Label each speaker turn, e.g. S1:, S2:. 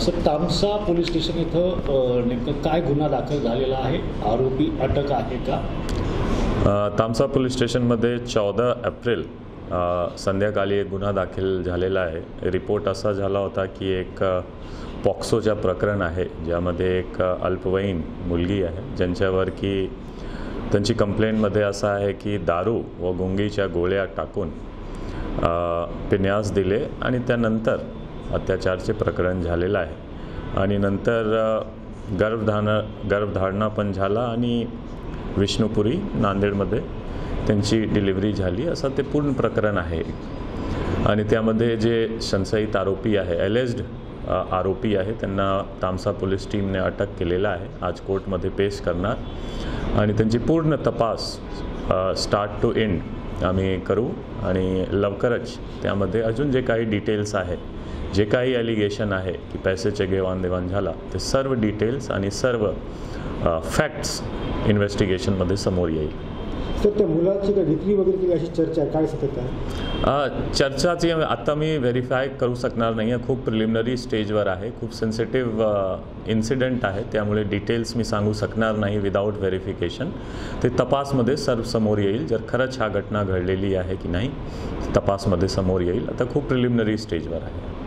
S1: Sir, तामसा police station इथं नेमकं काय गुन्हा दाखल झालेला आहे? आरोपी अटक आहे का?
S2: तामसा पोलीस स्टेशनमध्ये 14 एप्रिल संध्याकाळी एक गुन्हा दाखल झालेला आहे। रिपोर्ट असा झाला होता की एक पॉक्सोच्या प्रकरण आहे, ज्यामध्ये एक अल्पवयीन मुलगी आहे, ज्यांच्यावर की त्यांची कंप्लेंटमध्ये असं आहे की दारू व गुंगीच्या गोळ्या टाकून पिण्यास दिले आणि त्यानंतर अत्याचारचे प्रकरण झालेलं आहे आणि नंतर गर्भधारणा पण झाला आणि विष्णुपुरी नांदेडमध्ये त्यांची डिलिव्हरी झाली, असं ते पूर्ण प्रकरण आहे। आणि त्यामध्ये जे संशयित आरोपी आहे, एलेज्ड आरोपी आहे, त्यांना तामसा पोलीस टीमने अटक केलेला आहे। आज कोर्टमध्ये पेश करणार आणि त्यांची पूर्ण तपास स्टार्ट टू एंड आम्ही करू आणि लवकरच त्यामध्ये अजून जे काही डिटेल्स आहेत, जे काही ॲलिगेशन आहे की पैसेचे घेवाणदेवाण झाला, ते सर्व डिटेल्स आणि सर्व फॅक्ट्स इन्व्हेस्टिगेशनमध्ये समोर येईल।
S3: तर त्या मुलाची विक्री वगैरे केली अशी चर्चा आहे, काय सत्य आहे?
S2: चर्चाची आता मी व्हेरीफाय करू शकणार नाही आहे, खूप प्रिलिमिनरी स्टेजवर आहे, खूप सेन्सिटिव्ह इन्सिडेंट आहे, त्यामुळे डिटेल्स मी सांगू शकणार नाही विदाऊट व्हेरिफिकेशन। ते तपासमध्ये सर्व समोर येईल, जर खरंच हा घटना घडलेली आहे की नाही तपासमध्ये समोर येईल। आता खूप प्रिलिमिनरी स्टेजवर आहे।